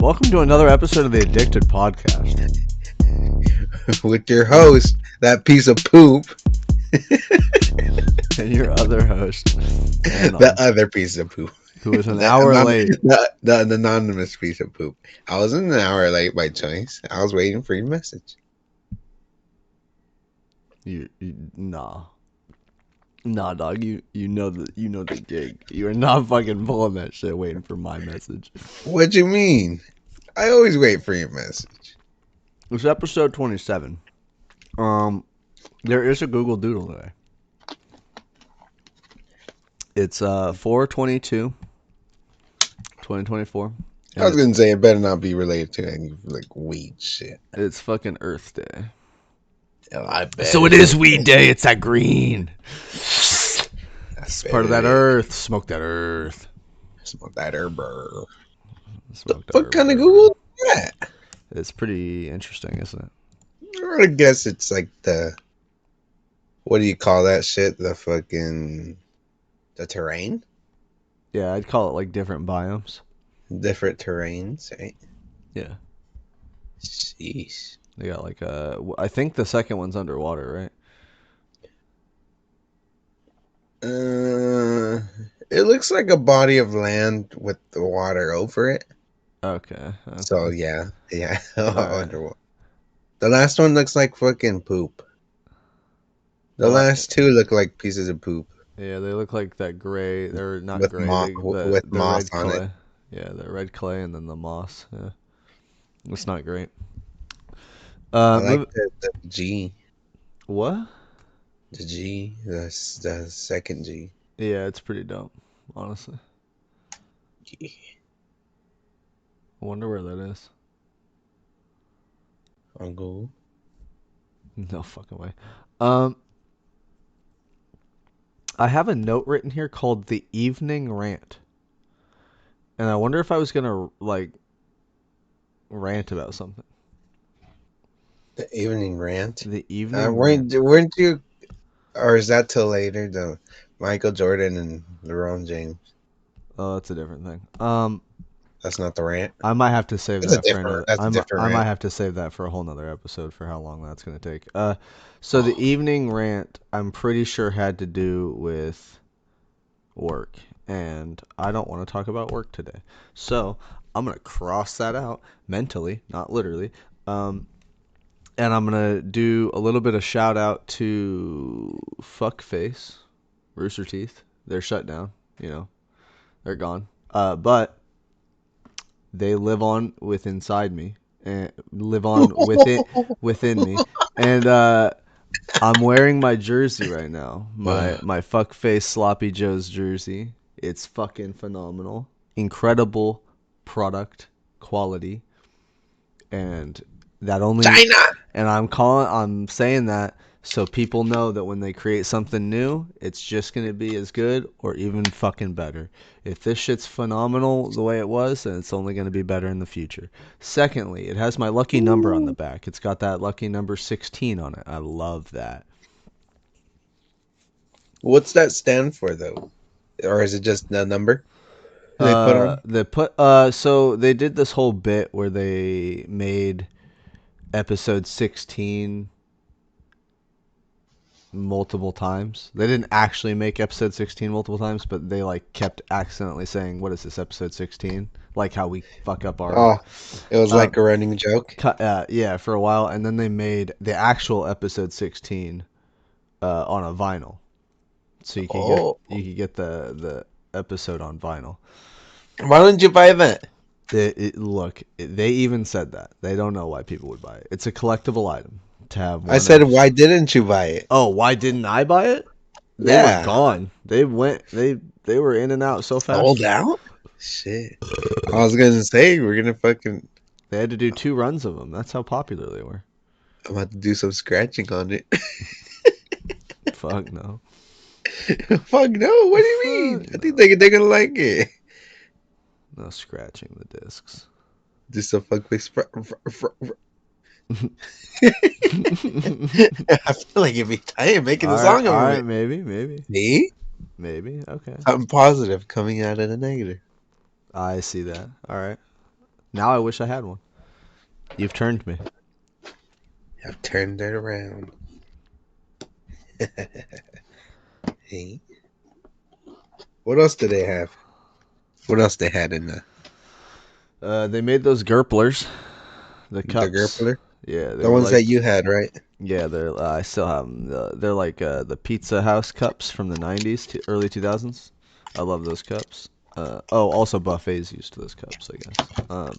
Welcome to another episode of the ADickDid podcast. With your host, that piece of poop, And your other host, the other piece of poop, who was an hour late. the anonymous piece of poop. I wasn't an hour late by choice. I was waiting for your message. Nah, dog. You know the gig. You are not fucking pulling that shit, waiting for my message. What you mean? I always wait for your message. It's episode 27. There is a Google Doodle today. It's 4/22, 2024. I was gonna say it better not be related to any like weed shit. It's fucking Earth Day. Oh, I bet. So it is Weed Day. It's that green. It's part of that Earth. Smoke that Earth. Smoke that herb. The Smoke that fuck herb. kind of Google is that? It's pretty interesting, isn't it? I guess it's like what do you call that shit? The terrain? Yeah, I'd call it like different biomes. Different terrains, right? Yeah. Jeez. They got like I think the second one's underwater, right? It looks like a body of land with the water over it. Okay. So yeah. Right. Underwater. The last one looks like fucking poop. The last two look like pieces of poop. Yeah, they look like that gray. They're not with gray. with the moss red on clay. it. Yeah, the red clay and then the moss. Yeah, it's not great. I like the G. What? The G. The second G. Yeah, it's pretty dope, honestly. Yeah. I wonder where that is. On Google. No fucking way. I have a note written here called the evening rant, and I wonder if I was gonna like rant about something. The evening rant. The evening rant. Weren't you? Or is that till later? The Michael Jordan and LeBron James. Oh, that's a different thing. That's not the rant. I might have to save that for another. That's a different I rant. might have to save that for a whole nother episode for how long that's gonna take. So the evening rant, I'm pretty sure had to do with work, and I don't want to talk about work today. So I'm gonna cross that out mentally, not literally. And I'm gonna do a little bit of shout out to Fuckface, Rooster Teeth. They're shut down. They're gone. But they live on inside me, and live on within me, and I'm wearing my jersey right now. My Fuckface Sloppy Joe's jersey. It's fucking phenomenal, incredible product quality, and that only China. And I'm saying that so people know that when they create something new, it's just going to be as good or even fucking better. If this shit's phenomenal the way it was, then it's only going to be better in the future. Secondly, it has my lucky number on the back. It's got that lucky number 16 on it. I love that. What's that stand for, though? Or is it just the number they put on? So they did this whole bit where they made episode 16 multiple times. They didn't actually make episode 16 multiple times, but they like kept accidentally saying, "What is this, episode 16?" Like how we fuck up our. Oh, it was like a running joke. Yeah, for a while, and then they made the actual episode 16 on a vinyl, so you could get the episode on vinyl. Why didn't you buy that? Look, they even said that they don't know why people would buy it. It's a collectible item to have. I said, why didn't you buy it? Oh, why didn't I buy it? They were gone. They were in and out so fast. Sold out? Shit. I was gonna say we're gonna fucking. They had to do 2 runs of them. That's how popular they were. I'm about to do some scratching on it. Fuck no. Fuck no. What do you mean? No. I think they're gonna like it. No scratching the discs. Just a fuckface. I feel like it'd be tight making the song. All right, maybe. Me? Maybe. Okay. Something positive coming out of the negative. I see that. All right. Now I wish I had one. You've turned me. I've turned it around. Hey, what else do they have? What else they had in They made those Gerplers, the the cups. Gerpler? Yeah, they The were ones like, that you had, right? yeah, they're. I still have them. They're like the Pizza House cups from the '90s, to early 2000s. I love those cups. Oh, also buffets used those cups, I guess.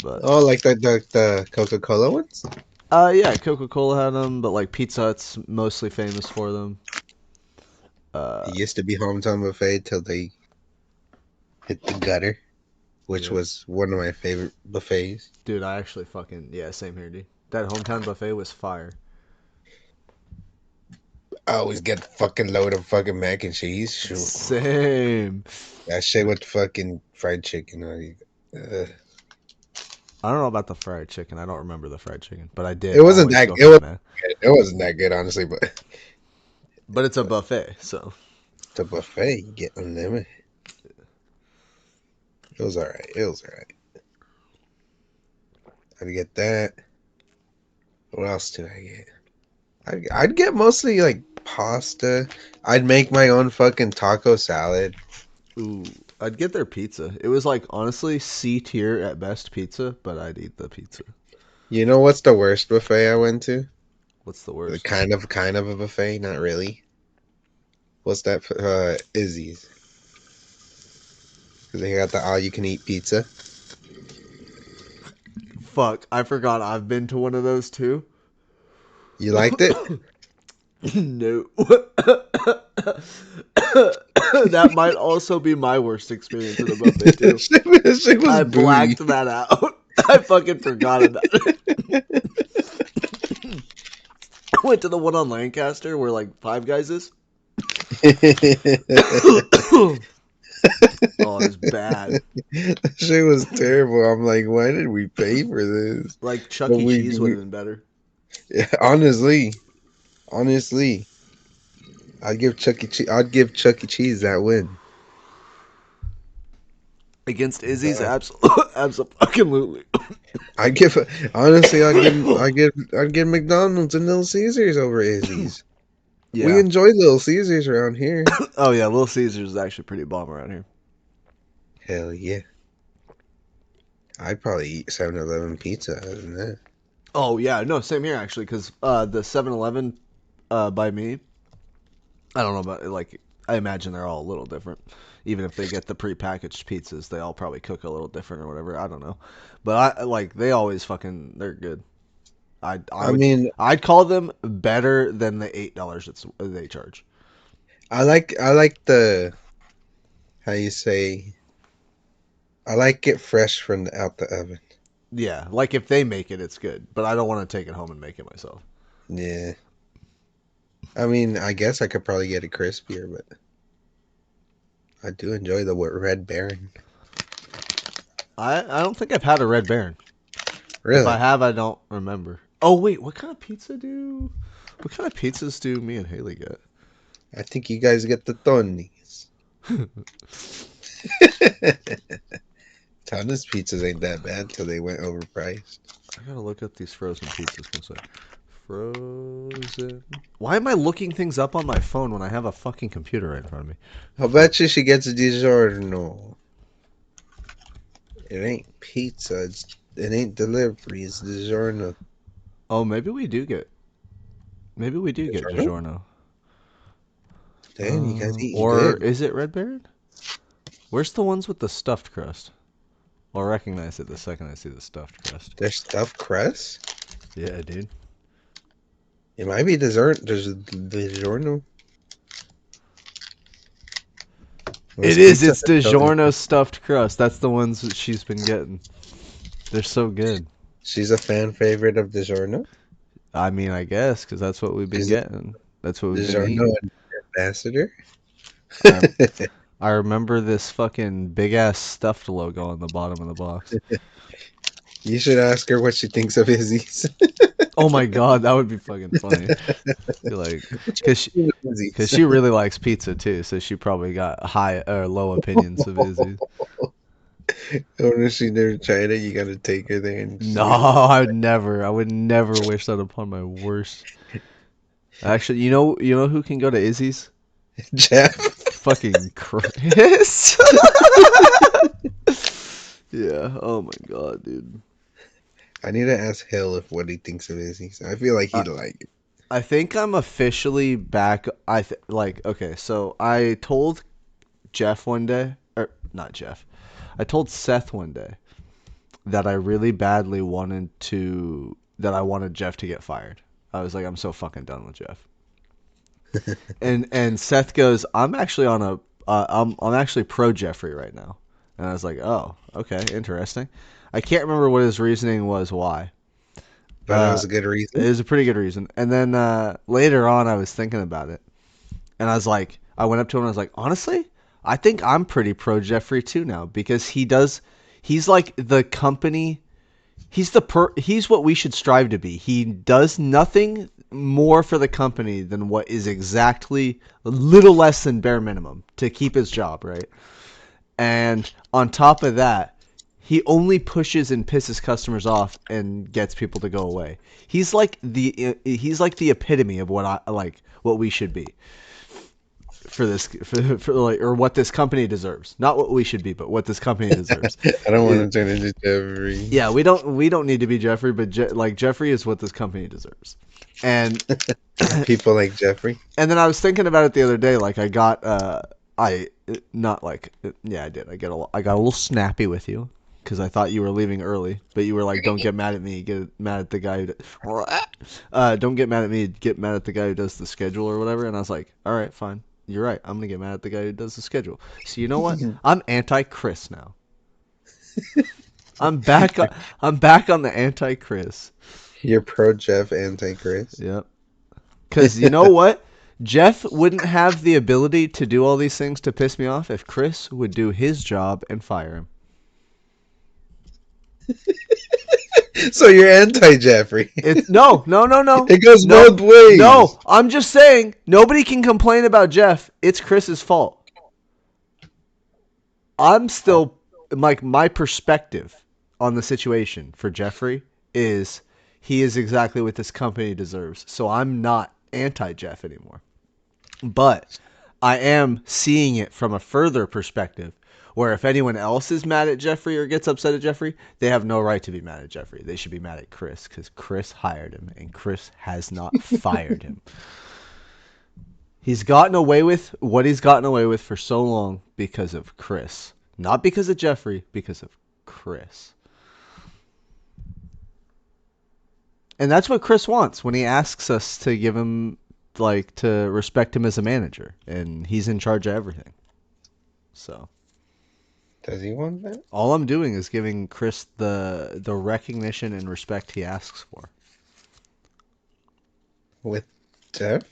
But Oh, like the Coca Cola ones. yeah, Coca Cola had them, but like Pizza Hut's mostly famous for them. It Uh, used to be hometown buffet till they hit the gutter, which yep. was one of my favorite buffets. Dude, I actually fucking yeah, same here, dude. That hometown buffet was fire. I always get fucking load of fucking mac and cheese. Shoot. Same. That shit with fucking fried chicken. I don't know about the fried chicken. I don't remember the fried chicken, but I It did wasn't always that. go It for the was. man. It wasn't that good, honestly. But But it's a buffet, so the buffet, you get unlimited. It was all right. It was all right. I'd get that. What else do I get? I'd get mostly like pasta. I'd make my own fucking taco salad. ooh, I'd get their pizza. It was like honestly C tier at best pizza, but I'd eat the pizza. You know what's the worst buffet I went to? What's the The worst? kind of a buffet, not really. What's that? Izzy's. Because they got the all you can eat pizza. Fuck, I forgot I've been to one of those too. You liked it? No. That might also be my worst experience at a buffet too. That shit was I booty. blacked that out. I fucking forgot about it. I went to the one on Lancaster where like Five Guys is. Oh, it was bad. That shit was terrible. I'm like, why did we pay for this? Like Chuck But E. Cheese would we have been better. yeah, honestly, I'd give Chuck E. Cheese that win. Against Izzy's, Uh, absolutely. I'd give honestly, I'd give McDonald's and Little Caesars over Izzy's. We Yeah. enjoy Little Caesars around here. Oh yeah, Little Caesars is actually pretty bomb around here. Hell yeah. I'd probably eat 7-Eleven pizza other than that. Oh yeah, no, same here actually, because the 7-Eleven by me, I don't know about like I imagine they're all a little different. Even if they get the prepackaged pizzas, they all probably cook a little different or whatever. I don't know, but I like they always fucking they're good. I I would mean, I'd call them better than the $8 they charge. I like the how you say I like it fresh from out the oven. Yeah, like if they make it, it's good, but I don't want to take it home and make it myself. Yeah. I mean, I guess I could probably get it crispier, but I do enjoy the Red Baron. I don't think I've had a Red Baron. If I Really? have, I don't remember. Oh wait, what kind of pizzas do me and Haley get? I think you guys get the Tony's. I Tana's pizzas ain't that bad till they went overpriced. gotta look up these frozen pizzas. One sec. Frozen. Why am I looking things up on my phone when I have a fucking computer right in front of me? I'll bet you she gets a DiGiorno. It ain't pizza. It ain't delivery. It's DiGiorno. Oh, maybe we do get DiGiorno? DiGiorno. Damn, you guys eating Or good. is it Red Baron? Where's the ones with the stuffed crust? I'll recognize it the second I see the stuffed crust. Their stuffed crust? Yeah, dude. It might be dessert. There's DiGiorno. It What's is. Pizza It's Hut telling DiGiorno me? stuffed crust. That's the ones that she's been getting. They're so good. She's a fan favorite of DiGiorno. I mean, I guess because that's what we've been She's a getting. That's what we've been DiGiorno eating. ambassador. I I remember this fucking big ass stuffed logo on the bottom of the box. You should ask her what she thinks of Izzy's. Oh my god, that would be fucking funny. Be like, What you cause she, think of cause Izzy's? she really likes pizza too, so she probably got high or low opinions of Izzy's. When she never tried it, you gotta take her there and No, just be like, I would never. I would never wish that upon my worst. Actually, you know who can go to Izzy's? Jeff. Fucking Chris. Yeah. Oh my god, dude. I need to ask Hill if what he thinks of Izzy. So I feel like I he'd like it. I think I'm officially back. Like okay. So I told Jeff one day, or not Jeff. I told Seth one day that I really badly that I wanted Jeff to get fired. I was like, I'm so fucking done with Jeff. And Seth goes, I'm actually on a I'm actually pro Jeffrey right now. And I was like, oh, okay, interesting. I can't remember what his reasoning was why. But it Uh, was a good it reason. was a pretty good reason. And then later on, I was thinking about it, and I was like, I went up to him and I was like, honestly, I think I'm pretty pro Jeffrey too now because he's like the company. He's what we should strive to be. He does nothing more for the company than what is exactly a little less than bare minimum to keep his job, right? And on top of that, he only pushes and pisses customers off and gets people to go away. He's like the epitome of what I like what we should be for this for like or what this company deserves. Not what we should be, but what this company deserves. I don't want It, to turn into Jeffrey. yeah, we don't need to be Jeffrey, but like Jeffrey is what this company deserves. And People like Jeffrey. and then I was thinking about it the other day. Like I got I not like yeah I did. I got a little snappy with you because I thought you were leaving early, but you were like, "Don't get mad at me. Get mad at the guy who don't get mad at me. Get mad at the guy who does the schedule or whatever." And I was like, "All right, fine. You're right. I'm gonna get mad at the guy who does the schedule." So you know what? I'm anti Chris now. I'm back. I'm back on the anti Chris. You're pro Jeff, anti Chris. Yep. Because you know what? Jeff wouldn't have the ability to do all these things to piss me off if Chris would do his job and fire him. So you're anti Jeffrey. It's no, no, no, no, It goes no, both ways. no. I'm just saying nobody can complain about Jeff. It's Chris's fault. I'm still like my perspective on the situation for Jeffrey is he is exactly what this company deserves. So I'm not anti Jeff anymore. But I am seeing it from a further perspective where if anyone else is mad at Jeffrey or gets upset at Jeffrey, they have no right to be mad at Jeffrey. They should be mad at Chris because Chris hired him and Chris has not fired him. He's gotten away with what he's gotten away with for so long because of Chris. Not because of Jeffrey, because of Chris. And that's what Chris wants when he asks us to give him like to respect him as a manager and he's in charge of everything. So Does he want that? all I'm doing is giving Chris the recognition and respect he asks for. With Jeff?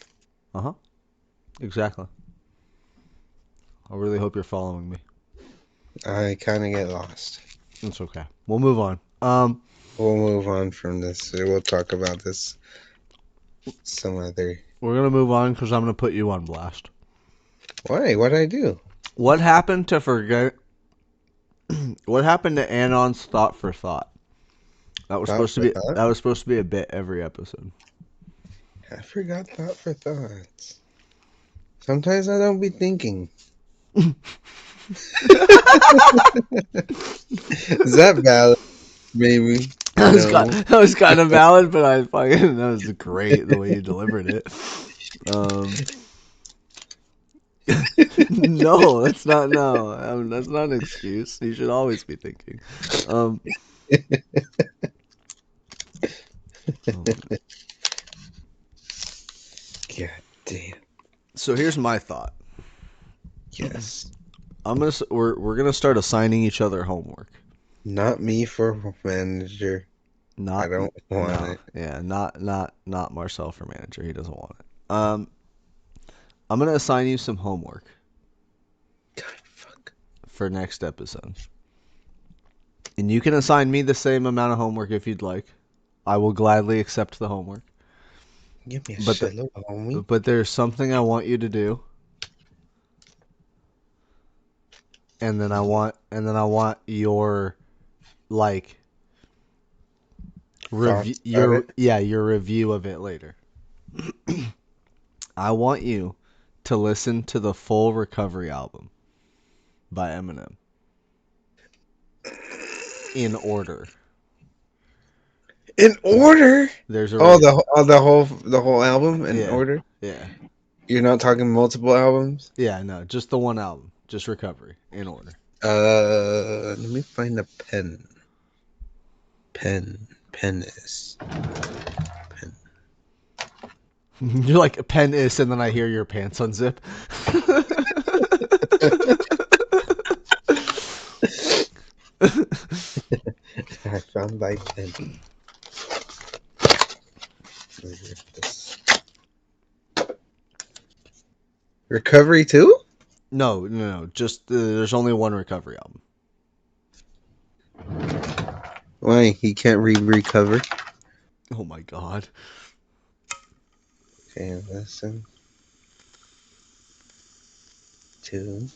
Uh-huh. Exactly. I really hope you're following me. I kind of get lost. It's okay. We'll move on. We'll move on from this. We'll talk about this some other. We're gonna move on because I'm gonna put you on blast. Why? What'd I do? What happened to forget? What happened to Anon's thought for thought? That was Thought supposed to for be thought? that was supposed to be a bit every episode. I forgot thought for thoughts. Sometimes I don't be thinking. Is that valid? Maybe. No. That was kind of valid, but I fucking that was great the way you delivered it. Um, no, that's not no. That's not an excuse. You should always be thinking. Um, oh God damn. so here's my thought. Yes. We're gonna start assigning each other homework. Not me for manager. I Not don't want no, it. yeah, not Marcel for manager. He doesn't want it. I'm gonna assign you some homework God, fuck. for next episode, and you can assign me the same amount of homework if you'd like. I will gladly accept the homework. Give me a But the, shitload, homie. but there's something I want you to do, and then I want your like review Thoughts about your it? yeah your review of it later. I want you to listen to the full Recovery album by Eminem in order. In order? There's a Oh, re- the whole album in yeah, order? yeah, You're not talking multiple albums? yeah. No, just the one album, just Recovery in order. Let me find a pen. Pen is pen. You're like pen is, and then I hear your pants unzip. I found my pen. Where is this? Recovery 2? No, no, no. Just there's only one Recovery album. Why? He can't recover? Oh my god. Okay, listen to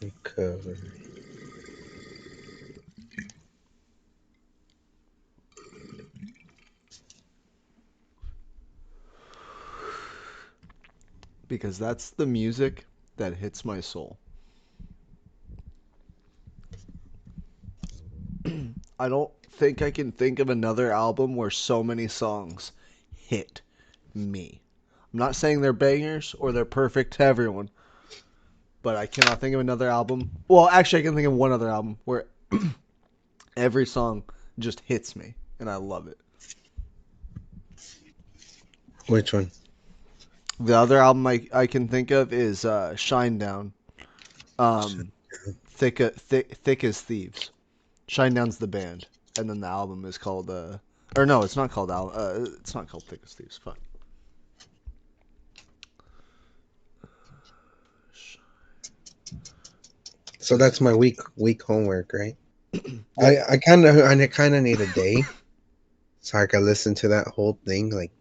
recovery. Because that's the music that hits my soul. I don't think I can think of another album where so many songs hit me. I'm not saying they're bangers or they're perfect to everyone, but I cannot think of another album. Well, actually, I can think of one other album where every song just hits me and I love it. Which one? The other album I can think of is Shinedown. Um, thick as Thieves. Shinedown's the band, and then the album is called or no, it's not called it's not called Thick as Thieves. Fuck. So that's my week homework, right? Yep. I kind of need a day so I can listen to that whole thing like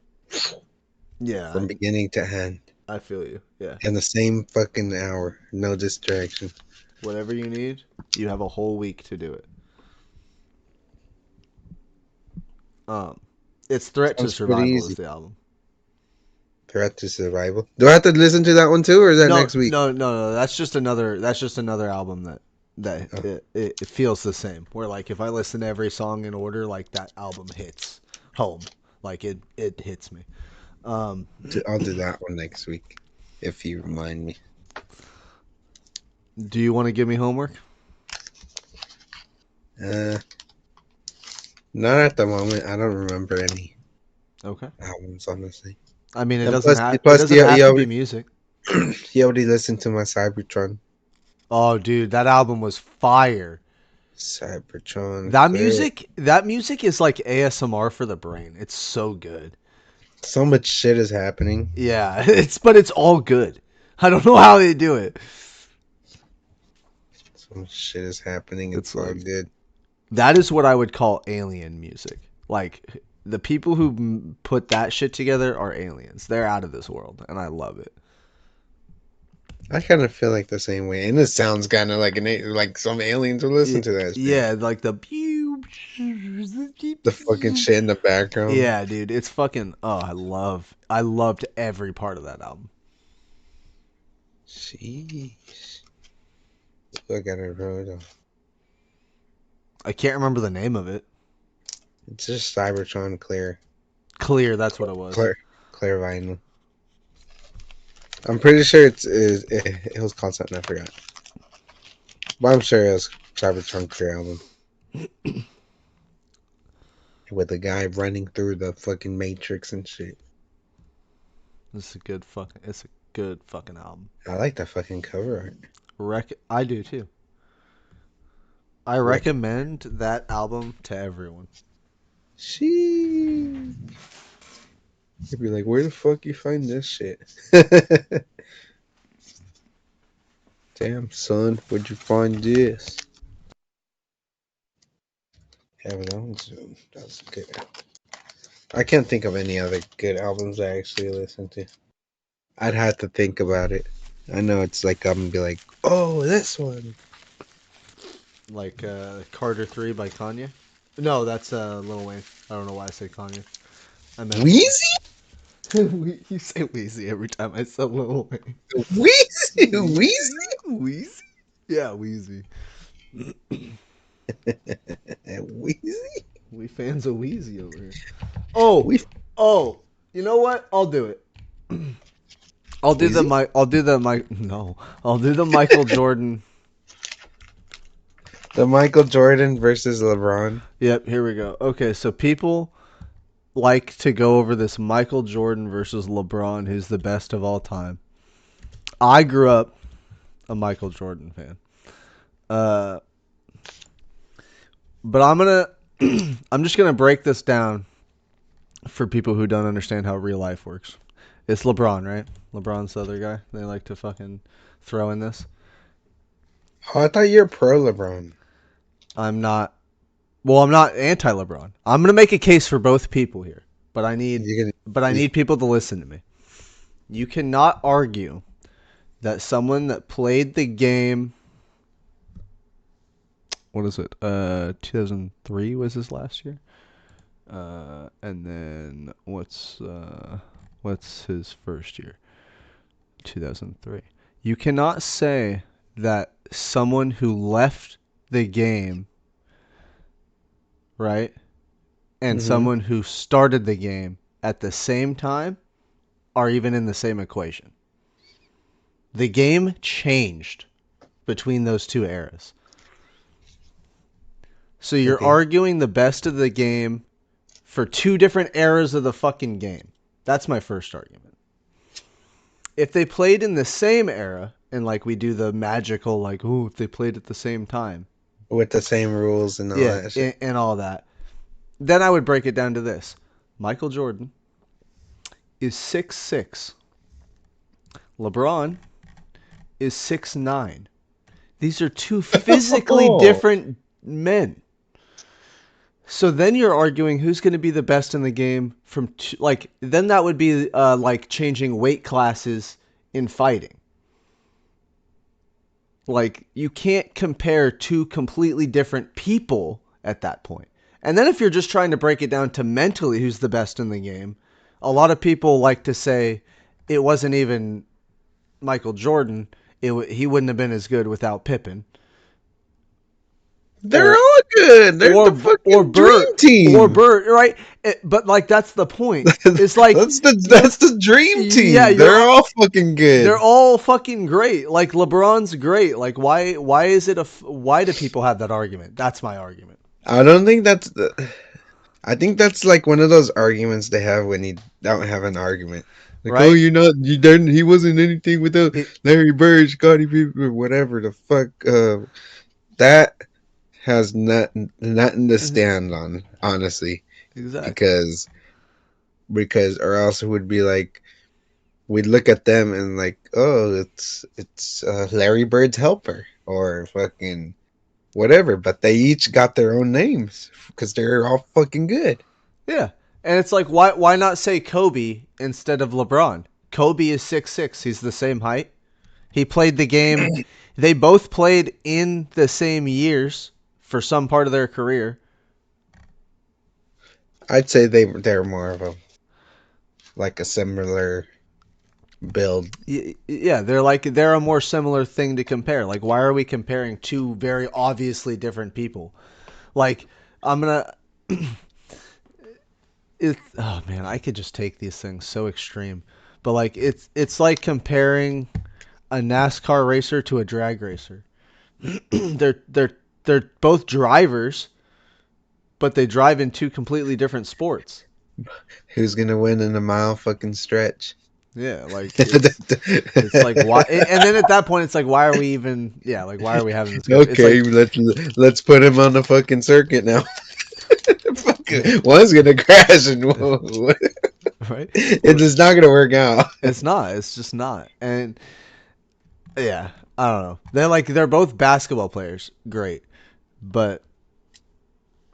Yeah, from beginning to end I feel you. Yeah. in the same fucking hour, no distraction. Whatever you need, you have a whole week to do it. Um, it's Threat to Sounds pretty Survival is easy. the album. Threat to survival. Do I have to listen to that one too, or is that No, next week? no, no, no. That's just another album that Oh, it feels the same. Where like if I listen to every song in order, like that album hits home. Like it hits me. Um, I'll do that one next week if you remind me. do you want to give me homework? Uh, Not at the moment. I don't remember any Okay. albums, honestly. I mean, it And doesn't plus, have it plus doesn't have to be music. you already listened to my Oh, dude, that album was fire. Cybertron That clear. music, that music is like ASMR for the brain. It's so good. So much shit is happening. Yeah, but it's all good. I don't know how they do it. So much shit is happening. It's It's all like good. that is what I would call alien music. Like the people who put that shit together are aliens. They're out of this world, and I love it. I kind of feel like the same way, and it sounds kind of like like some aliens will listen to that shit. Yeah, like the The fucking shit in the background. yeah, dude, it's fucking. Oh, I loved every part of that album. Jeez. Look at it, bro. I can't remember the name of it. It's just Cybertron clear, Clear, that's what it was. clear, clear vinyl. I'm pretty sure it was called something I forgot, but I'm sure it was Cybertron clear album with the guy running through the fucking matrix and shit. It's a good fucking album. I like that fucking cover art. I do too. I Rick. recommend that album to everyone. She. You'd be like, where the fuck you find this shit? Damn, son, where'd you find this? Yeah, but that was good. I can't think of any other good albums I actually listened to. I'd have to think about it. I know it's like I'm gonna be like, oh, this one. Like Carter 3 by Kanye. No, that's Lil Wayne. I don't know why I said Kanye. I meant Lil Wheezy? Wayne. You say Wheezy every time I say Lil Wayne. Wheezy? Wheezy? Wheezy? Wheezy? Yeah, Wheezy. Wheezy? We fans of Wheezy over here. Oh, We oh. You know what? I'll do it. I'll do the Wheezy? Mike. I'll do the Mike. No, I'll do the Michael Jordan. The Michael Jordan versus LeBron. Yep, here we go. Okay, so people like to go over this Michael Jordan versus LeBron, who's the best of all time. I grew up a Michael Jordan fan. Uh, but I'm just gonna break this down for people who don't understand how real life works. It's LeBron, right? LeBron's the other guy. They like to fucking throw in this. Oh, I thought you were pro LeBron. I'm not. Well, I'm not anti LeBron. I'm gonna make a case for both people here, but You I can, need people to listen to me. You cannot argue that someone that played the game, what is it? 2003 was his last year. And then what's his first year? 2003. You cannot say that someone who left the game, right, and hmm someone who started the game at the same time are even in the same equation. The game changed between those two eras. So you're Okay. arguing the best of the game for two different eras of the fucking game. That's my first argument. If they played in the same era, and like we do the magical, like, ooh, if they played at the same time, With the same rules and all yeah, that shit. and all that, then I would break it down to this: Michael Jordan is 6'6", LeBron is 6'9". These are two physically Oh, different men. So then you're arguing who's going to be the best in the game from like then that would be like changing weight classes in fighting. Like you can't compare two completely different people at that point. And then if you're just trying to break it down to mentally who's the best in the game, a lot of people like to say it wasn't even Michael Jordan. He wouldn't have been as good without Pippen they're or all good. They're the or fucking Bert dream team. right? But like that's the point. It's like you're That's the dream yeah, team. They're all fucking they're good. all fucking great. Like LeBron's great. Like why is it why do people have that argument? That's my argument, I don't think that's the. I think that's like one of those arguments they have when you don't have an argument. Like, oh, right? you're not, you didn't, he wasn't anything without He, Larry Bird, Scottie Pippen, or whatever the fuck. That has nothing to stand on, honestly, exactly. because or else it would be like we'd look at them and like, oh, it's Larry Bird's helper or fucking whatever, but they each got their own names because they're all fucking good. Yeah, and it's like why not say Kobe instead of LeBron? Kobe is 6'6". He's the same height. He played the game. They both played in the same years for some part of their career. I'd say they're more of a like a similar build. Yeah, they're a more similar thing to compare. Like, why are we comparing two very obviously different people? Like, I'm gonna. Oh man, I could just take these things so extreme, but like it's like comparing a NASCAR racer to a drag racer. They're both drivers, but they drive in two completely different sports. Who's gonna win in a mile fucking stretch? Yeah, like it's like why, and then at that point it's like why are we even yeah like why are we having this go? It's Okay, like let's put him on the fucking circuit now. Fucking, one's gonna crash and right, it's just not gonna work out. it's not. It's just not. And yeah, I don't know. They're both basketball players, great, but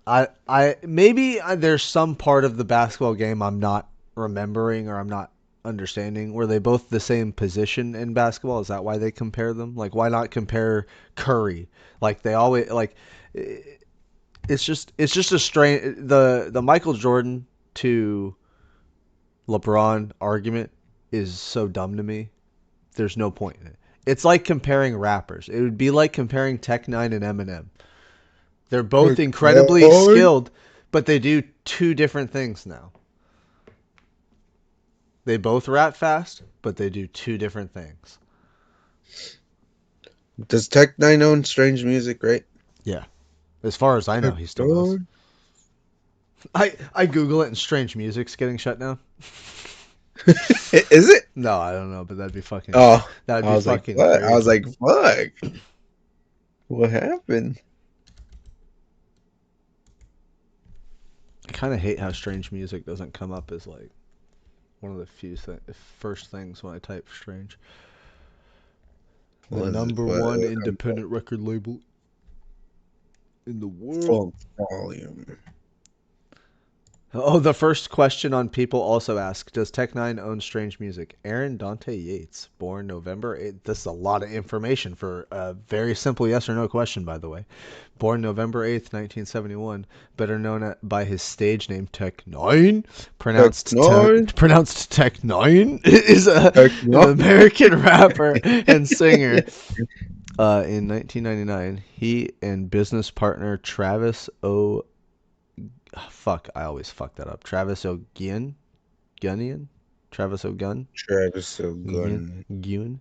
I maybe there's some part of the basketball game I'm not remembering or I'm not understanding. Were they both the same position in basketball? Is that why they compare them? Like, why not compare Curry? Like they always like. It's just a strange the Michael Jordan to LeBron argument is so dumb to me. There's no point in it. It's like comparing rappers. It would be like comparing Tech Nine and Eminem. They're both Heck incredibly no. skilled, but they do two different things now. They both rap fast, but they do two different things. Does Tech Nine own Strange Music, right? Yeah. As far as I know, Heck he still does. no. I Google it and Strange Music's getting shut down. Is it? No, I don't know, but that'd be fucking Oh, that'd I be was like, fucking what? I was crazy. like, fuck. What happened? I kind of hate how Strange Music doesn't come up as like one of the first things when I type Strange. The Was number what? one independent record label in the world. Full volume. Oh, the first question on People also ask, does Tech Nine own Strange Music? Aaron Dante Yates, born November 8th. This is a lot of information for a very simple yes or no question, by the way. Born November 8th, 1971, better known by his stage name Tech Nine, Heck no. pronounced Tech Nine, is Heck an no. American rapper and singer. In 1999, he and business partner Travis O. Fuck, I always fuck that up. Travis O'Gin, Gunnian, Travis O'Gun, Travis so Gun, good. Gun,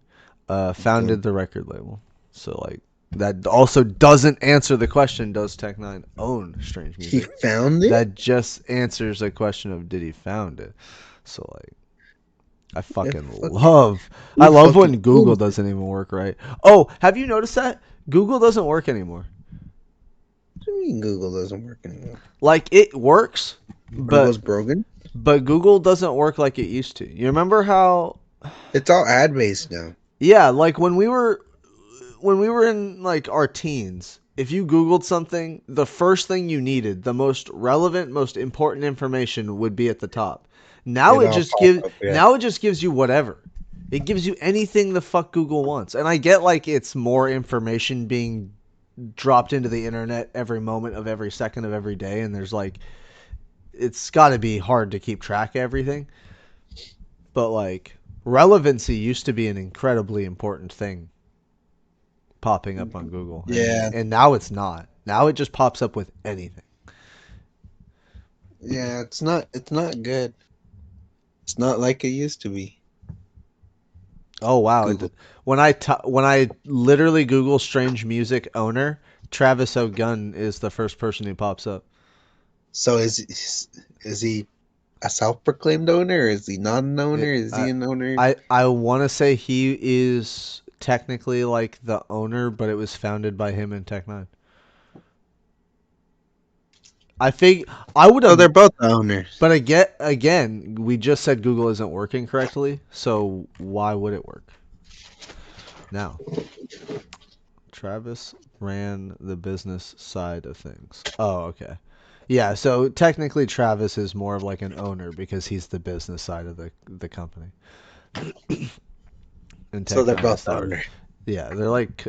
founded the record label. So like that also doesn't answer the question: does Tech Nine own Strange He Music? found it? That just answers the question of did he found it. So like I Yeah, fucking fucking, love. I who love fucking when Google owns it? doesn't even work right. Oh, have you noticed that Google doesn't work anymore? What do you mean Google doesn't work anymore? Like it works, Google's but broken? Google doesn't work like it used to. You remember how? It's all ad based now. Yeah, like when we were in like our teens, if you Googled something, the first thing you needed, the most relevant, most important information would be at the top. Now It it all just pops gives up, yeah. now it just gives you whatever. It gives you anything the fuck Google wants. And I get like it's more information being dropped into the internet every moment of every second of every day, and there's like it's got to be hard to keep track of everything. But like relevancy used to be an incredibly important thing popping up on Google, and Yeah, now it's not. Now it just pops up with anything. yeah, it's not good. It's not like it used to be. Oh wow! Google. When I literally Google strange music owner, Travis O'Gun is the first person who pops up. So is he a self proclaimed owner or is he not an owner? It, Is he an owner? I want to say he is technically like the owner, but it was founded by him and Tech Nine. I think I would So have. they're both owners. But again, we just said Google isn't working correctly, so why would it work? Now, Travis ran the business side of things. Oh, okay. Yeah, so technically Travis is more of like an owner because he's the business side of the company. And So Tech they're Nine both is the owners. yeah,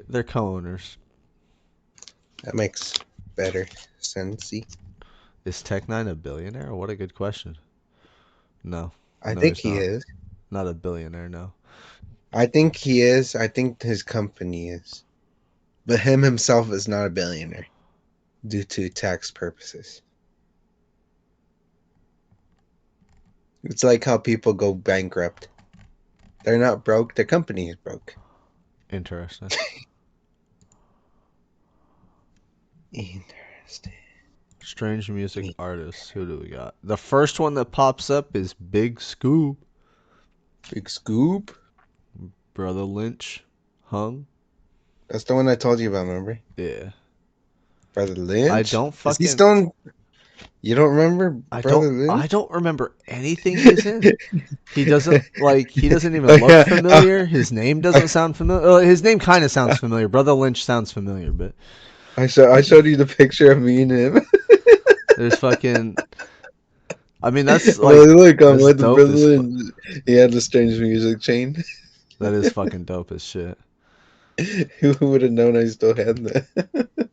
they're co-owners. That makes better sense. Is Tech Nine a billionaire? What a good question. No, I no, think he's he not. is. Not a billionaire. No. I think he is. I think his company is. But him himself is not a billionaire due to tax purposes. It's like how people go bankrupt. They're not broke, their company is broke. Interesting. Interesting. Strange music artists. Who do we got? The first one that pops up is Big Scoop. Big Scoop? Brother Lynch. Hung. That's the one I told you about, remember? Yeah. Brother I Lynch? don't Is he fucking. still in? You don't remember Brother I Lynch? don't remember anything he's in. He doesn't even look Okay, familiar. His name doesn't sound familiar. His name kind of sounds familiar. Brother Lynch sounds familiar, but I showed you the picture of me and him. there's fucking I mean, that's Well, like look, that's with the dope as brother, fuck. and he had the strange music chain. That is fucking dope as shit. Who would have known I still had that?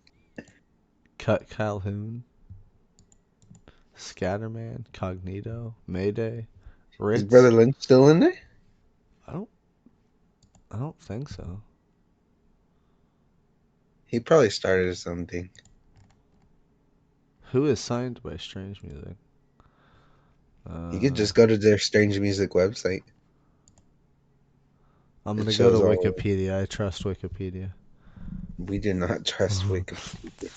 Cut Calhoun, Scatterman, Cognito, Mayday, Is Brother Ritz. Lynch still in there? I don't I don't think so. He probably started something. Who is signed by Strange Music? You could Uh, just go to their strange music website. I'm It gonna go to shows all. Wikipedia. I trust Wikipedia. We do not trust Wikipedia.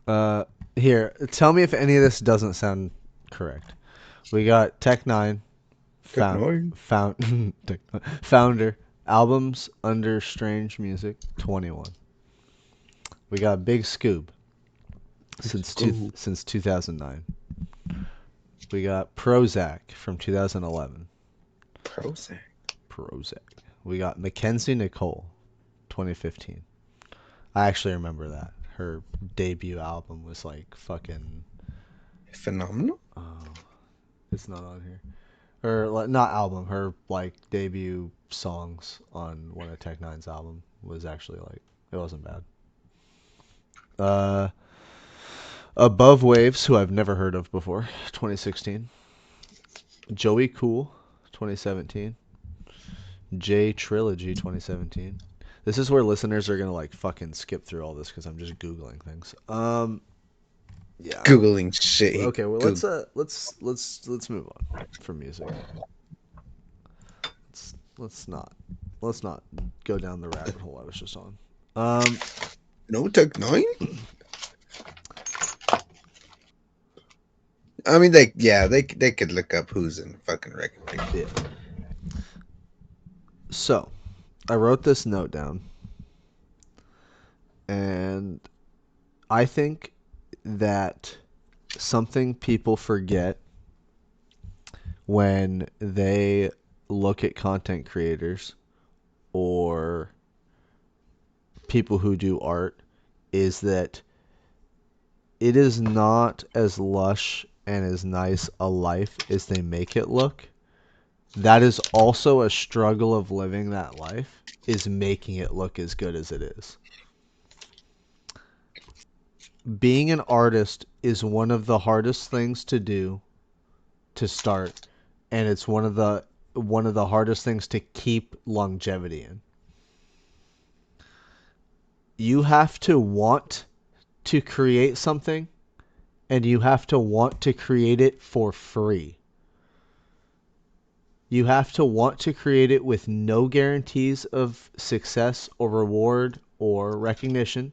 Uh, Here, tell me if any of this doesn't sound correct. We got Tech Nine, Technology. found, founder, albums under Strange Music, 21. We got Big Scoob Let's go. since 2009. We got Prozac from 2011. Prozac. Prozac. We got Mackenzie Nicole, 2015. I actually remember that. Her debut album was like fucking. Phenomenal. Oh, it's not on here. Her not album. Her like debut songs on one of Tech Nine's album was actually like it wasn't bad. Uh, Above Waves, who I've never heard of before, 2016. Joey Cool, 2017. J Trilogy, 2017. This is where listeners are gonna like fucking skip through all this because I'm just googling things. Yeah, I don't. Googling shit. Okay, well Google. let's move on from music. Let's not go down the rabbit hole I was just on. Um, No Tech Nine. I mean, they could look up who's in the fucking record label. yeah. So I wrote this note down, and I think that something people forget when they look at content creators or people who do art is that it is not as lush and as nice a life as they make it look. That is also a struggle of living that life, is making it look as good as it is. Being an artist is one of the hardest things to do to start, and it's one of the hardest things to keep longevity in. You have to want to create something, and you have to want to create it for free. You have to want to create it with no guarantees of success or reward or recognition,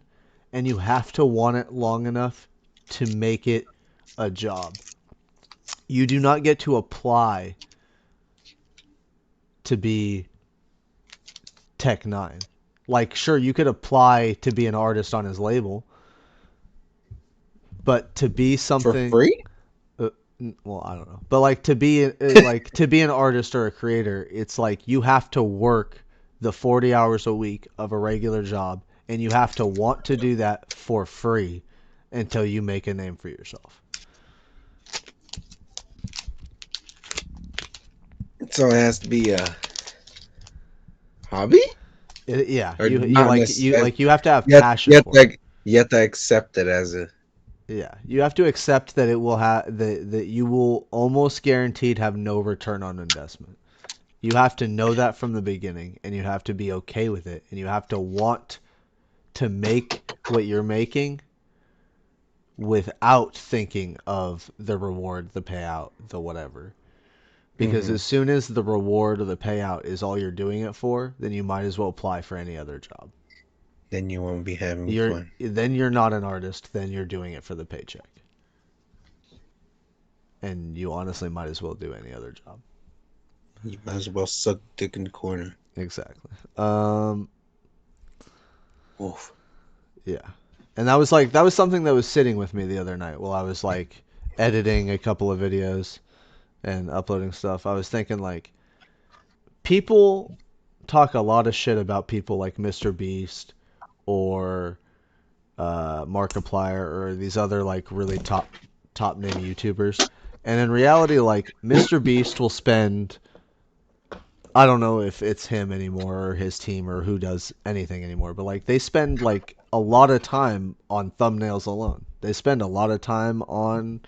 and you have to want it long enough to make it a job. You do not get to apply to be Tech Nine. Like, sure, you could apply to be an artist on his label, but to be For something, free? uh, well, I don't know, but like to be an artist or a creator, it's like you have to work the 40 hours a week of a regular job, and you have to want to do that for free until you make a name for yourself. So it has to be a hobby, Yeah, or you not like you necessarily. like you have to have Yet, passion yet, for it. like, yet I accept it as a. Yeah, you have to accept that it will have that you will almost guaranteed have no return on investment. You have to know that from the beginning, and you have to be okay with it, and you have to want to make what you're making without thinking of the reward, the payout, the whatever. Because Hmm. as soon as the reward or the payout is all you're doing it for, then you might as well apply for any other job. Then you won't be having You're fun. then you're not an artist, then you're doing it for the paycheck. And you honestly might as well do any other job. You might as well suck dick in the corner. Exactly. Wolf. Yeah. And that was something that was sitting with me the other night while I was like editing a couple of videos and uploading stuff. I was thinking like people talk a lot of shit about people like Mr. Beast or Markiplier or these other like really top name YouTubers. And in reality, like Mr. Beast will spend, I don't know if it's him anymore or his team or who does anything anymore, but like they spend like a lot of time on thumbnails alone. They spend a lot of time on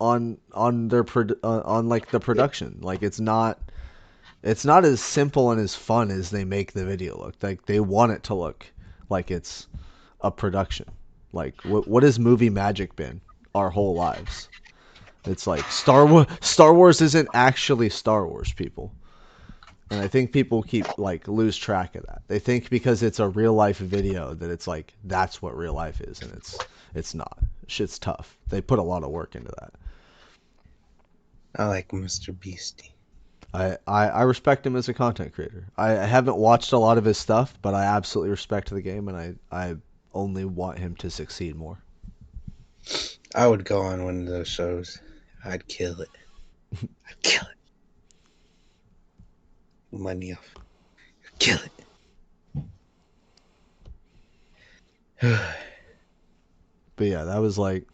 their on like the production. Like it's not as simple and as fun as they make the video look. Like they want it to look like it's a production. Like what has movie magic been our whole lives? It's like Star Wars. Star Wars isn't actually Star Wars, people, and I think people keep like lose track of that. They think because it's a real life video that it's like that's what real life is, and it's not. Shit's tough. They put a lot of work into that. I like Mr. Beastie. I respect him as a content creator. I haven't watched a lot of his stuff, but I absolutely respect the game, and I only want him to succeed more. I would go on one of those shows. I'd kill it. I'd kill it. Money off. Kill it. But yeah, that was like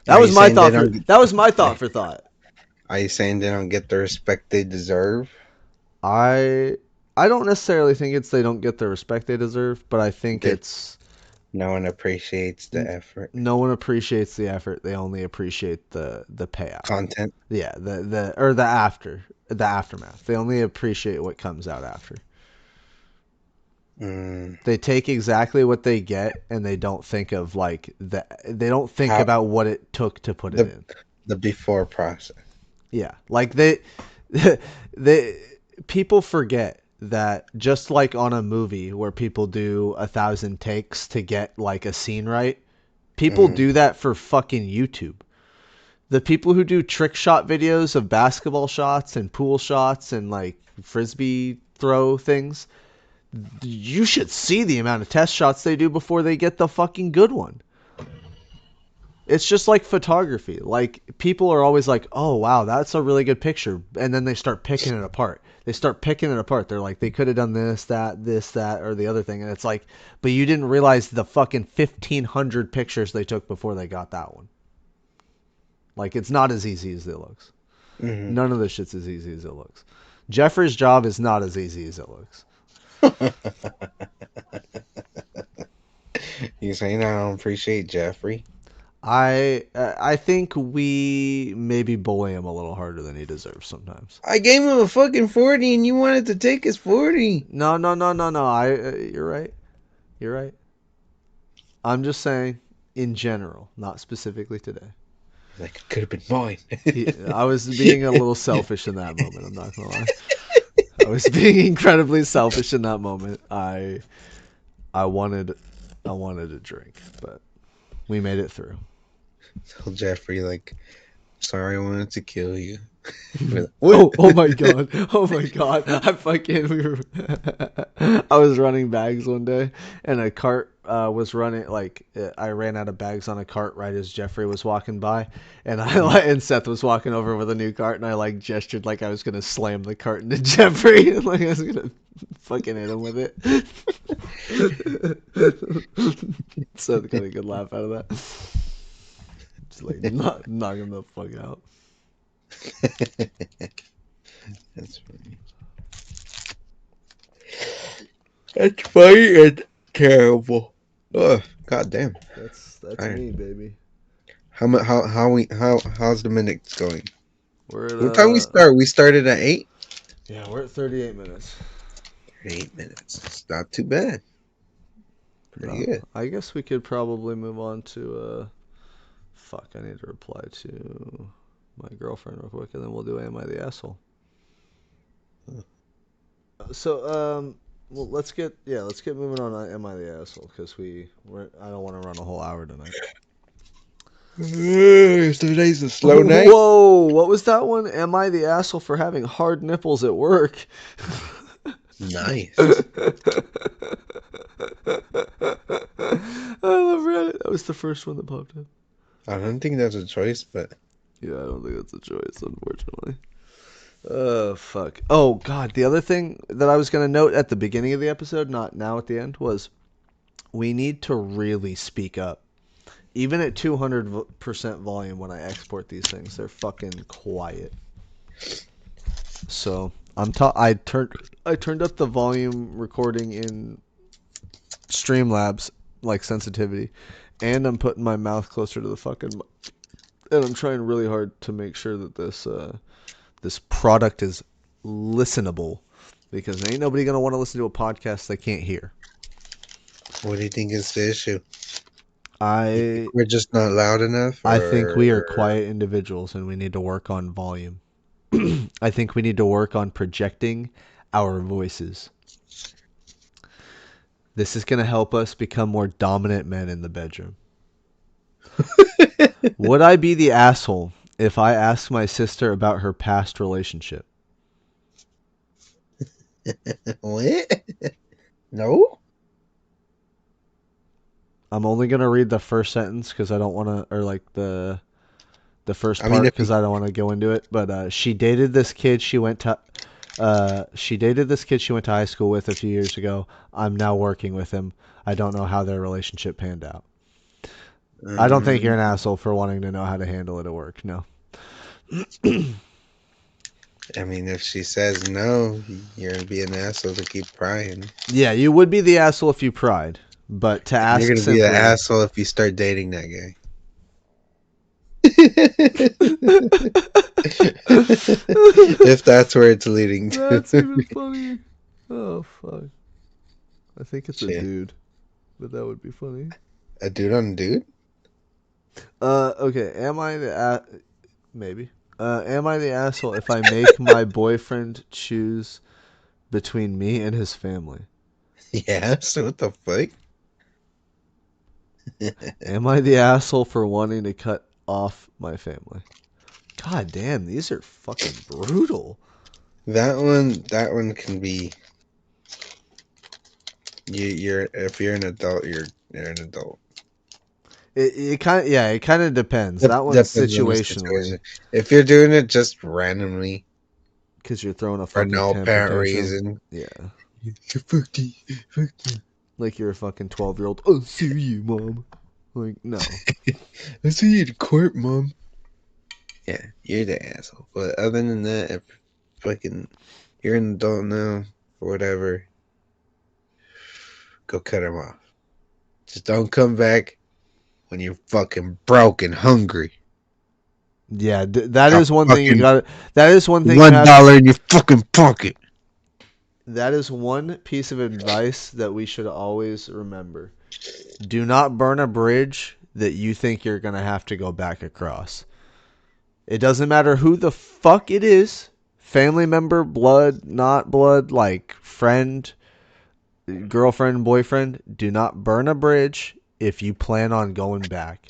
Are you saying they don't? that was my thought for thought. Are you saying they don't get the respect they deserve? I I don't necessarily think it's they don't get the respect they deserve, but I think That it's no one appreciates the effort, no one appreciates the effort. They only appreciate the payout. content. Yeah, the or the aftermath. They only appreciate what comes out after. Mm, They take exactly what they get and they don't think of like they don't think how about what it took to put it the in. the before process. Yeah. Like they people forget that just like on a movie where people do 1,000 takes to get like a scene right, people Mm, do that for fucking YouTube. The people who do trick shot videos of basketball shots and pool shots and like frisbee throw things, you should see the amount of test shots they do before they get the fucking good one. It's just like photography. Like people are always like, "Oh wow, that's a really good picture," and then they start picking it apart. They start picking it apart. They're like, they could have done this, that, or the other thing, and it's like, but you didn't realize the fucking 1,500 pictures they took before they got that one. Like it's not as easy as it looks. mm. None of this shit's as easy as it looks. Jeffrey's job is not as easy as it looks. You saying I don't appreciate Jeffrey? I think we maybe bully him a little harder than he deserves sometimes. I gave him a fucking 40 and you wanted to take his 40. No, no, no, no, no. You're right. You're right. I'm just saying, in general, not specifically today. Like, it could have been mine. I was being a little selfish in that moment. I'm not gonna lie. I was being incredibly selfish in that moment. I wanted I wanted a drink, but we made it through. Tell Jeffrey, like, sorry I wanted to kill you. Like, what? Oh my god. Oh my god. I fucking we were I was running bags one day and a cart was running like I ran out of bags on a cart right as Jeffrey was walking by and and Seth was walking over with a new cart and I like gestured like I was going to slam the cart into Jeffrey and like I was going to fucking hit him with it. Seth got a good laugh out of that. Just like knock him the fuck out. That's funny. That's funny and terrible. Oh, god damn. That's Tired. me, baby. How's the minutes going? We're at What time we start? We started at 8? yeah, we're at 38 minutes. 8 minutes. It's not too bad. Pretty No, good. I guess we could probably move on to fuck, I need to reply to my girlfriend real quick and then we'll do Am I the Asshole? So, well, let's get moving on Am I the Asshole cuz I don't want to run a whole hour tonight. Today's a slow night. Whoa, what was that one? Am I the asshole for having hard nipples at work? Nice. I love Reddit. That was the first one that popped up. I don't think that's a choice, but Yeah, I don't think that's a choice, unfortunately. Fuck. Oh, God. The other thing that I was going to note at the beginning of the episode, not now at the end, was we need to really speak up Even at 200% volume when I export these things, they're fucking quiet. So I turned up the volume recording in Streamlabs like sensitivity, and I'm putting my mouth closer to the fucking and I'm trying really hard to make sure that this product is listenable because ain't nobody gonna want to listen to a podcast they can't hear. What do you think is the issue? You think I we're just not loud enough, I think we are or quiet individuals and we need to work on volume. I think we need to work on projecting our voices. This is going to help us become more dominant men in the bedroom. Would I be the asshole if I asked my sister about her past relationship? what? No. I'm only going to read the first sentence because I don't want to, or like the first I mean, part if because I don't want to go into it. But she dated this kid she dated this kid she went to high school with a few years ago. I'm now working with him. I don't know how their relationship panned out. I don't think you're an um, asshole for wanting to know how to handle it at work. No. I mean, if she says no, you're gonna be an asshole to keep prying. Yeah, you would be the asshole if you pried, but to And you're ask gonna be the simply. asshole if you start dating that guy. If that's where it's leading to. That's even funnier. Oh fuck! I think it's a Shit. dude, but that would be funny. A dude on a dude? Okay. Am I maybe? Am I the asshole if I make my boyfriend choose between me and his family? Yeah, so what the fuck? Am I the asshole for wanting to cut off my family? God damn, these are fucking brutal. That one can be you're if you're an adult, you're an adult. It kind of yeah, it kind of depends. That one's Depends on the situationally situation. If you're doing it just randomly because you're throwing a for fucking no temper apparent tantrum. reason, Yeah, you fuck you, fuck you. like you're a fucking 12-year-old. Oh, sue you, mom. Like no. I see you in court, mom. Yeah, you're the asshole. But other than that, if fucking you're an adult now or whatever, go cut him off. Just don't come back when you're fucking broke and hungry. Yeah, that Got is one thing you fucking got. That is one thing you one have. dollar in your fucking pocket. That is one piece of advice that we should always remember. Do not burn a bridge that you think you're gonna have to go back across. It doesn't matter who the fuck it is, family member, blood, not blood, like friend, girlfriend, boyfriend. Do not burn a bridge if you plan on going back.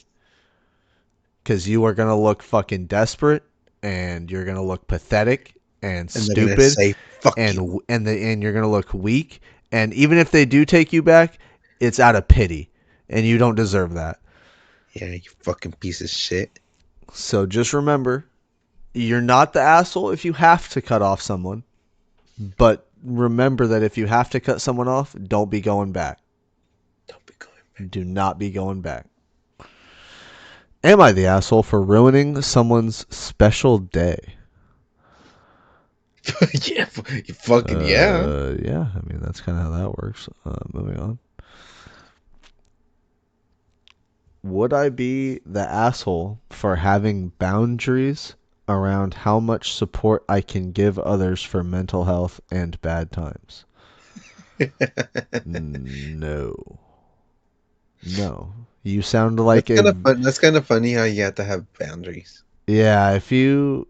Because you are going to look fucking desperate and you're going to look pathetic and And they're gonna stupid say, fuck you. and you're going to look weak. And even if they do take you back, it's out of pity. And you don't deserve that. Yeah, you fucking piece of shit. So just remember, you're not the asshole if you have to cut off someone. But remember that if you have to cut someone off, don't be going back. Don't be going Do not be going back. Am I the asshole for ruining someone's special day? back. Yeah, you fucking yeah. Yeah, I mean, that's kind of how that works. Moving on. Would I be the asshole for having boundaries around how much support I can give others for mental health and bad times? No. No. You sound like That's a. kind of fun. That's kind of funny how you have to have boundaries. Yeah, if you.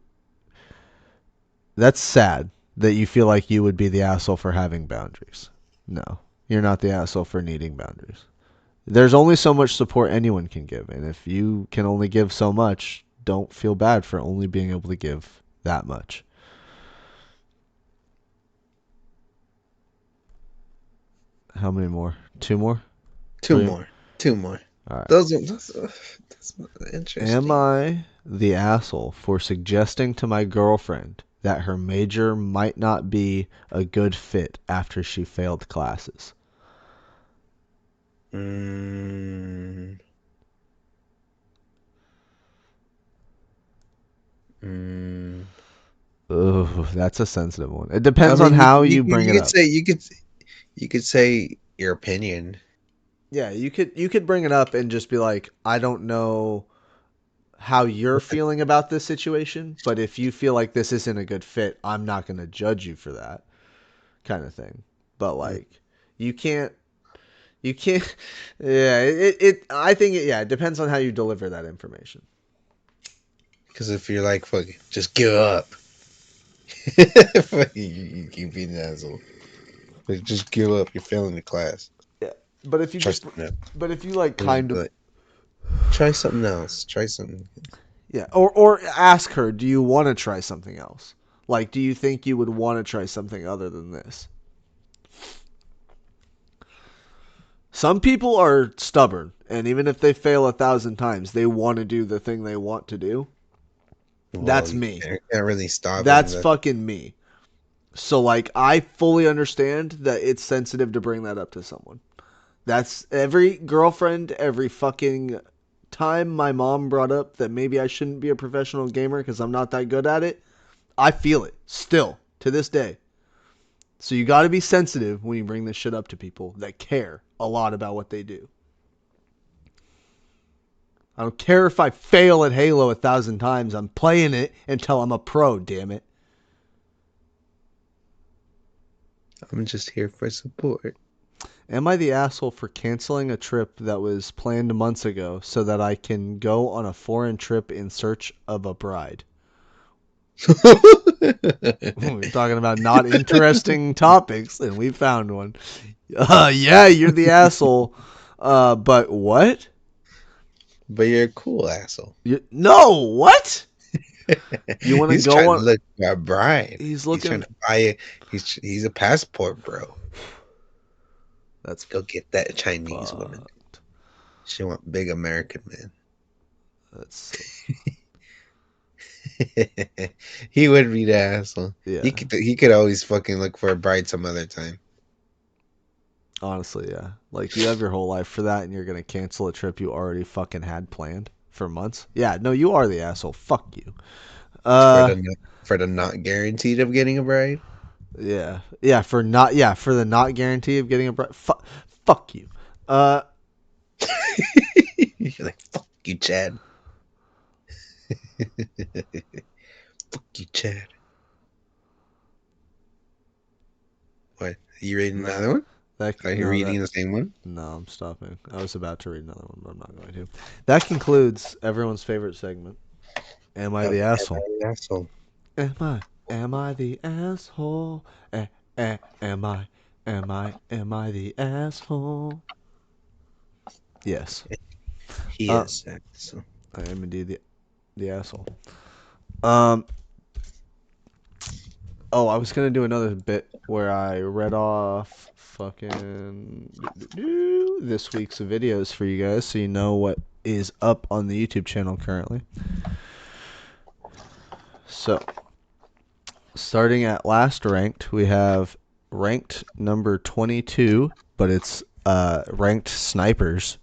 That's sad that you feel like you would be the asshole for having boundaries. No. You're not the asshole for needing boundaries. There's only so much support anyone can give, and if you can only give so much, don't feel bad for only being able to give that much. How many more? Two more? Two Three? more. Two more. All right. That's Am interesting. I the asshole for suggesting to my girlfriend that her major might not be a good fit after she failed classes? Mm, Mm. Oh, that's a sensitive one. It I depends on mean, how you bring you it could up. say you could say your opinion. Yeah, you could bring it up and just be like, I don't know how you're What the feeling about this situation, but if you feel like this isn't a good fit, I'm not going to judge you for that kind of thing. But like, you can't, you can't, yeah, I think yeah, it depends on how you deliver that information. Because if you're like, fuck it, just give up. You keep being an asshole. Like, just give up. You're failing the class. Yeah, but if you Try just, something else. but if you like I'm gonna kind be of, like, try something else. Try something. yeah, or ask her, do you want to try something else? Like, do you think you would want to try something other than this? Some people are stubborn, and even if they fail 1,000 times, they want to do the thing they want to do. Well, That's me. you can't really stop them. That's That fucking me. So like I fully understand that it's sensitive to bring that up to someone. That's every girlfriend, every fucking time my mom brought up that maybe I shouldn't be a professional gamer because I'm not that good at it. I feel it still to this day. So you got to be sensitive when you bring this shit up to people that care a lot about what they do. I don't care if I fail at Halo 1,000 times. I'm playing it until I'm a pro, damn it. I'm just here for support. Am I the asshole for canceling a trip that was planned months ago so that I can go on a foreign trip in search of a bride? We're talking about not interesting topics, and we found one. Yeah, you're the asshole. But what? But you're a cool asshole. No, what? You want to He's go trying to on? look for a bride. He's He's trying looking. to buy it. He's a passport, bro. That's Go get that Chinese woman. fucked. She want big American That's so. man. He would be the asshole. Yeah, He could always fucking look for a bride some other time. honestly, yeah. Like you have your whole life for that, and you're gonna cancel a trip you already fucking had planned for months. Yeah, no, you are the asshole. Fuck you. For Uh, for the not guaranteed of getting a bride. yeah, for the not guarantee of getting a bride. Fuck you. Uh, You're like, fuck you, Chad. Fuck you, Chad. What? Are you reading no, another one? that Are you no that reading the same one? no, I'm stopping. I was about to read another one, but I'm not going to. That concludes everyone's favorite segment. Am I the Am I asshole? an asshole? Am I? Am I the asshole? Am I? Am I the asshole? Yes. He Uh, is. So. I am indeed the asshole. Um. Oh, I was gonna do another bit where I read off fucking this week's videos for you guys, so you know what is up on the YouTube channel currently. So, starting at last ranked, we have ranked number 22, but it's ranked snipers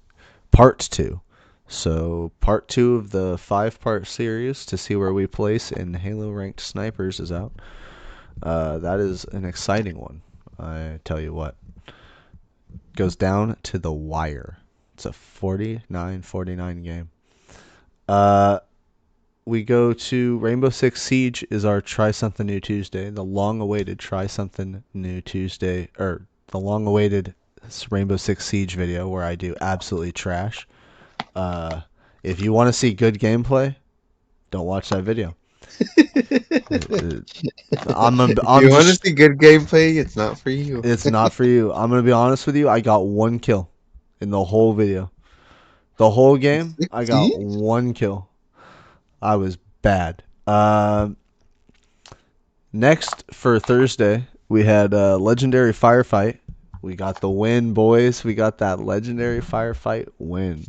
part 2. So, part 2 of the 5-part series to see where we place in Halo ranked snipers is out. That is an exciting one. I tell you what. Goes down to the wire. It's a 49-49 game. Uh, we go to Rainbow Six Siege is our Try Something New Tuesday, the long-awaited Try Something New Tuesday, or the long-awaited Rainbow Six Siege video where I do absolutely trash. Uh, if you want to see good gameplay, don't watch that video. If I'm you want to just see good gameplay, it's not for you. it's not for you. I'm gonna be honest with you. I got one kill in the whole video. The whole game, I got See? one kill. I was bad. Next for Thursday, we had a legendary firefight. We got the win, boys. We got that legendary firefight win.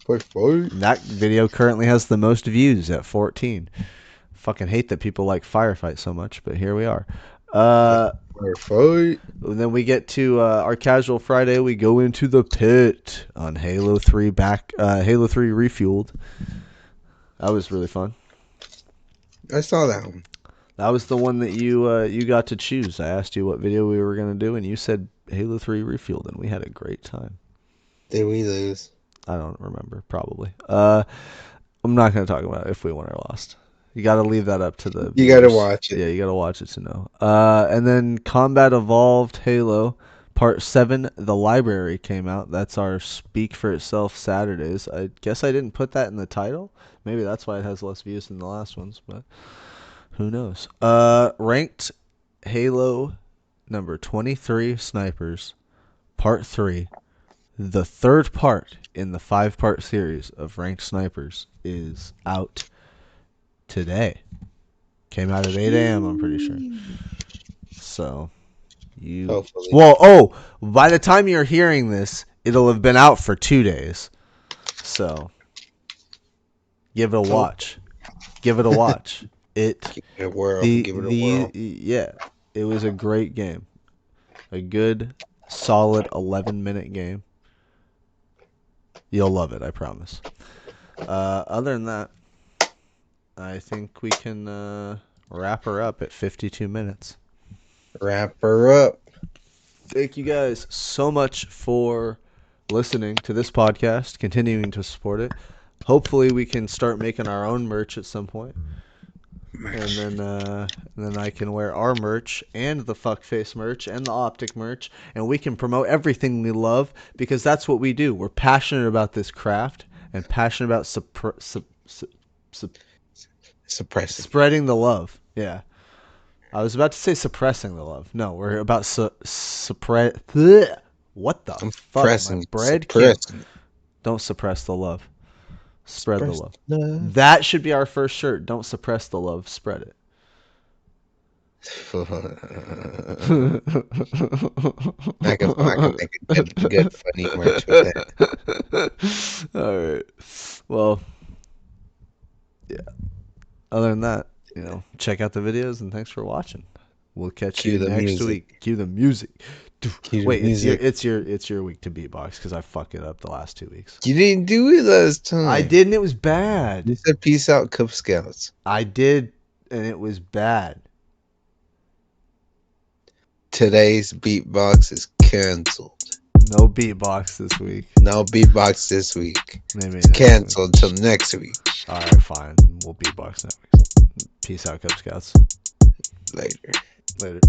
Fight, fight. And that video currently has the most views at 14. Fucking hate that people like firefight so much, but here we are. Fight, fight. And then we get to our casual Friday. We go into the pit on Halo 3 Halo 3 refueled. That was really fun. I saw that one. That was the one that you got to choose. I asked you what video we were gonna do, and you said Halo 3 Refueled, and we had a great time. Did we lose? I don't remember, probably. I'm not gonna talk about if we won or lost. You got to leave that up to the You gotta viewers. watch it. Yeah, you got to watch it to know. And then Combat Evolved Halo Part 7, The Library came out. That's our Speak for Itself Saturdays. I guess I didn't put that in the title. Maybe that's why it has less views than the last ones, but who knows? Ranked Halo number 23 Snipers Part 3. The third part in the 5-part series of Ranked Snipers is out today. Came out at 8 a.m., I'm pretty sure. So, you. Hopefully. Well, oh, by the time you're hearing this, it'll have been out for 2 days. So, give it a Hope. watch. Give it a watch. It. Give it a whirl. The. Give it a The. whirl. Yeah. It was a great game. A good, solid 11-minute game. You'll love it, I promise. Other than that, I think we can wrap her up at 52 minutes. Wrap her up. Thank you guys so much for listening to this podcast, continuing to support it. Hopefully, we can start making our own merch at some point, and then I can wear our merch and the fuckface merch and the optic merch, and we can promote everything we love because that's what we do. We're passionate about this craft and passionate about Suppressing. spreading the love. Yeah. I was about to say suppressing the love. No, we're about suppress. What the I'm fuck? My pressing. bread can't. Suppressing. Don't suppress the love. Spread the Suppress love. love. That should be our first shirt. Don't suppress the love. Spread it. I can make a good funny merch with that. All right. Well, yeah. Other than that, check out the videos and thanks for watching. We'll catch Cue you the next music. week. Cue the music. Cue the Wait, music. it's your week to beatbox because I fucked it up the last 2 weeks. You didn't do it last I time. did, and it was bad. You said peace out, Cub Scouts. I did, and it was bad. Today's beatbox is canceled. No beatbox this week. No beatbox this week. Maybe It's canceled until next week. All right, fine. We'll beatbox next week. Peace out, Cub Scouts. Later. Later.